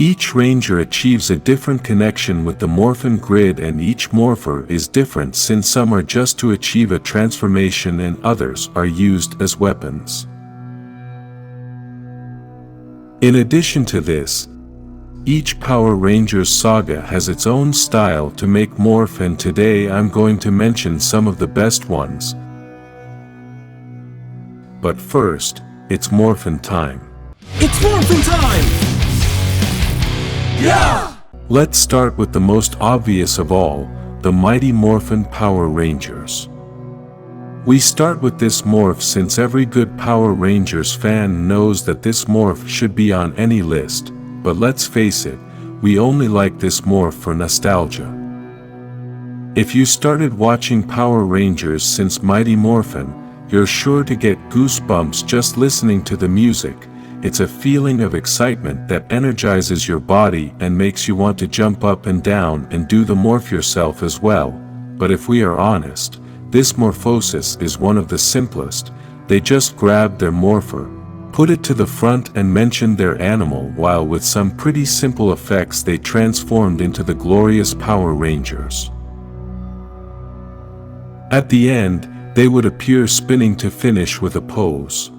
Each ranger achieves a different connection with the Morphin Grid, and each morpher is different since some are just to achieve a transformation and others are used as weapons. In addition to this, each Power Rangers saga has its own style to make morph, and today I'm going to mention some of the best ones. But first, it's morphin' time. It's morphin' time! Yeah! Let's start with the most obvious of all, the Mighty Morphin Power Rangers. We start with this morph since every good Power Rangers fan knows that this morph should be on any list, but let's face it, we only like this morph for nostalgia. If you started watching Power Rangers since Mighty Morphin, you're sure to get goosebumps just listening to the music. It's a feeling of excitement that energizes your body and makes you want to jump up and down and do the morph yourself as well. But if we are honest, this morphosis is one of the simplest. They just grab their morpher, put it to the front and mention their animal, while with some pretty simple effects they transformed into the glorious Power Rangers. At the end, they would appear spinning to finish with a pose.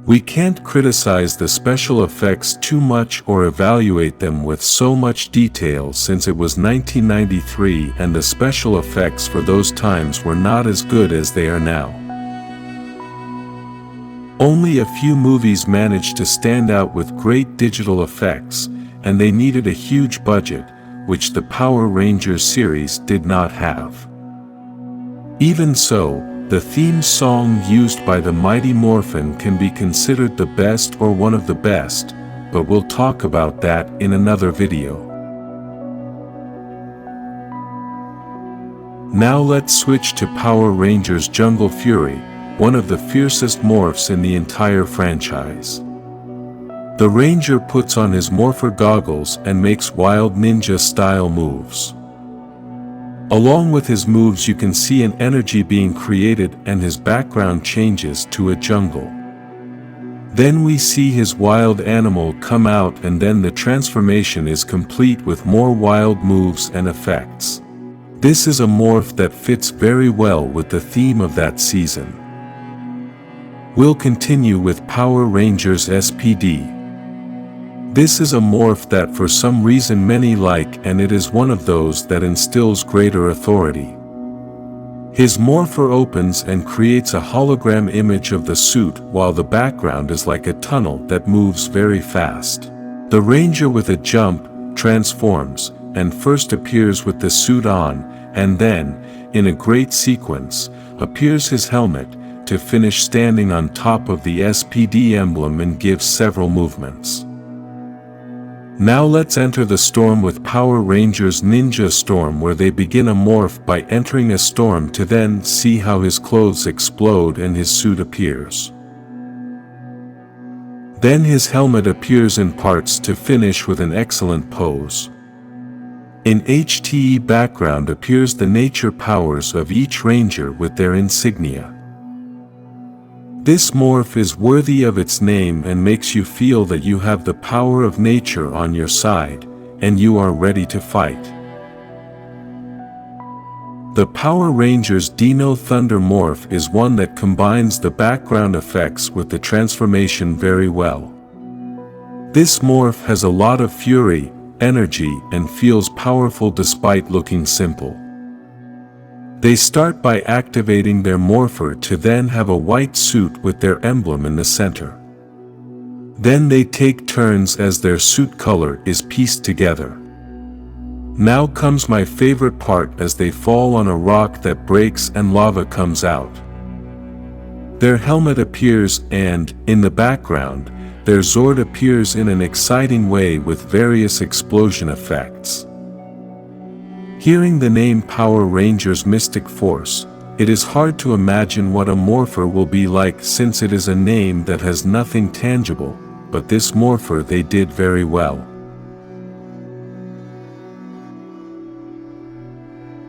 We can't criticize the special effects too much or evaluate them with so much detail since it was 1993 and the special effects for those times were not as good as they are now. Only a few movies managed to stand out with great digital effects, and they needed a huge budget, which the Power Rangers series did not have. Even so, the theme song used by the Mighty Morphin can be considered the best or one of the best, but we'll talk about that in another video. Now let's switch to Power Rangers Jungle Fury, one of the fiercest morphs in the entire franchise. The Ranger puts on his morpher goggles and makes wild ninja-style moves. Along with his moves you can see an energy being created and his background changes to a jungle. Then we see his wild animal come out, and then the transformation is complete with more wild moves and effects. This is a morph that fits very well with the theme of that season. We'll continue with Power Rangers SPD. This is a morph that for some reason many like, and it is one of those that instills greater authority. His morpher opens and creates a hologram image of the suit, while the background is like a tunnel that moves very fast. The Ranger with a jump transforms, and first appears with the suit on, and then, in a great sequence, appears his helmet, to finish standing on top of the SPD emblem and gives several movements. Now let's enter the storm with Power Rangers Ninja Storm, where they begin a morph by entering a storm to then see how his clothes explode and his suit appears. Then his helmet appears in parts to finish with an excellent pose. In HTE background appears the nature powers of each Ranger with their insignia. This morph is worthy of its name and makes you feel that you have the power of nature on your side, and you are ready to fight. The Power Rangers Dino Thunder morph is one that combines the background effects with the transformation very well. This morph has a lot of fury, energy, and feels powerful despite looking simple. They start by activating their morpher to then have a white suit with their emblem in the center. Then they take turns as their suit color is pieced together. Now comes my favorite part as they fall on a rock that breaks and lava comes out. Their helmet appears and, in the background, their Zord appears in an exciting way with various explosion effects. Hearing the name Power Rangers Mystic Force, it is hard to imagine what a morpher will be like since it is a name that has nothing tangible, but this morpher they did very well.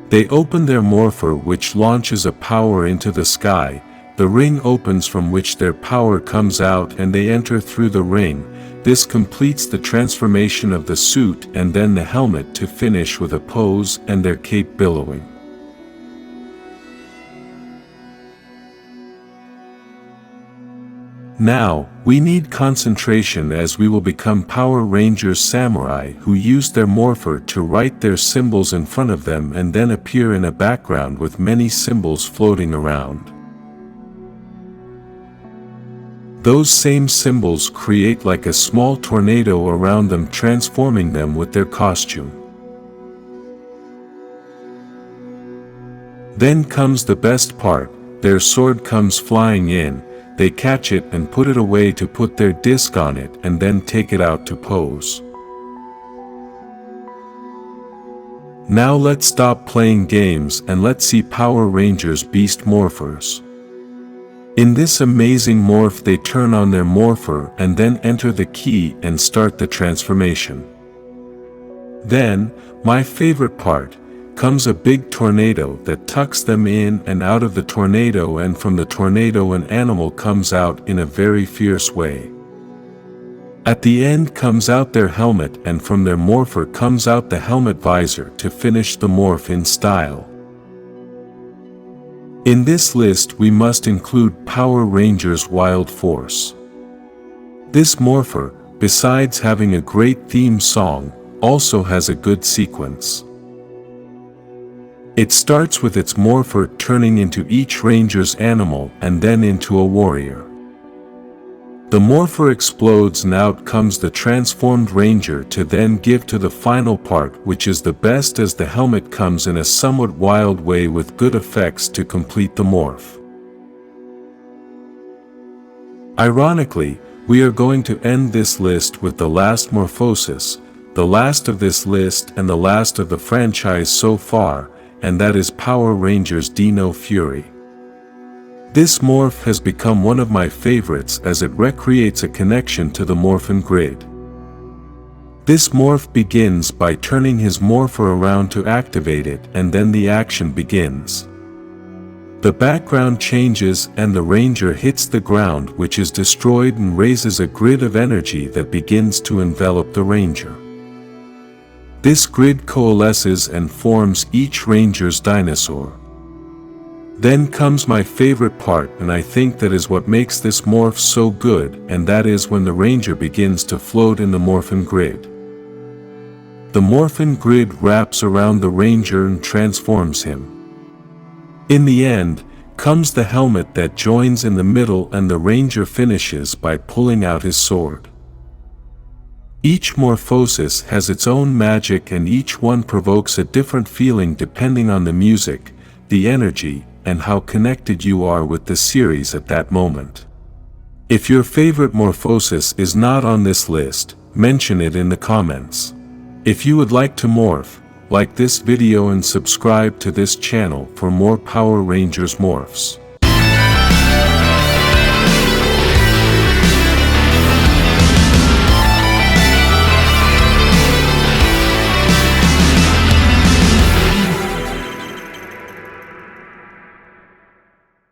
They open their morpher, which launches a power into the sky. The ring opens from which their power comes out and they enter through the ring. This completes the transformation of the suit and then the helmet to finish with a pose and their cape billowing. Now, we need concentration as we will become Power Rangers samurai who use their morpher to write their symbols in front of them and then appear in a background with many symbols floating around. Those same symbols create like a small tornado around them, transforming them with their costume. Then comes the best part, their sword comes flying in. They catch it and put it away to put their disc on it and then take it out to pose. Now let's stop playing games and let's see Power Rangers Beast Morphers. In this amazing morph they turn on their morpher and then enter the key and start the transformation. Then, my favorite part, comes a big tornado that tucks them in and out of the tornado, and from the tornado an animal comes out in a very fierce way. At the end comes out their helmet, and from their morpher comes out the helmet visor to finish the morph in style. In this list we must include Power Rangers Wild Force. This morpher, besides having a great theme song, also has a good sequence. It starts with its morpher turning into each ranger's animal and then into a warrior. The morpher explodes and out comes the transformed ranger to then give to the final part, which is the best, as the helmet comes in a somewhat wild way with good effects to complete the morph. Ironically, we are going to end this list with the last Morphosis, the last of this list and the last of the franchise so far, and that is Power Rangers Dino Fury. This morph has become one of my favorites as it recreates a connection to the Morphin Grid. This morph begins by turning his morpher around to activate it, and then the action begins. The background changes and the ranger hits the ground, which is destroyed and raises a grid of energy that begins to envelop the ranger. This grid coalesces and forms each ranger's dinosaur. Then comes my favorite part, and I think that is what makes this morph so good, and that is when the ranger begins to float in the Morphin Grid. The Morphin Grid wraps around the ranger and transforms him. In the end, comes the helmet that joins in the middle, and the ranger finishes by pulling out his sword. Each Morphosis has its own magic, and each one provokes a different feeling depending on the music, the energy, and how connected you are with the series at that moment. If your favorite Morphosis is not on this list, mention it in the comments. If you would like to morph, like this video and subscribe to this channel for more Power Rangers morphs.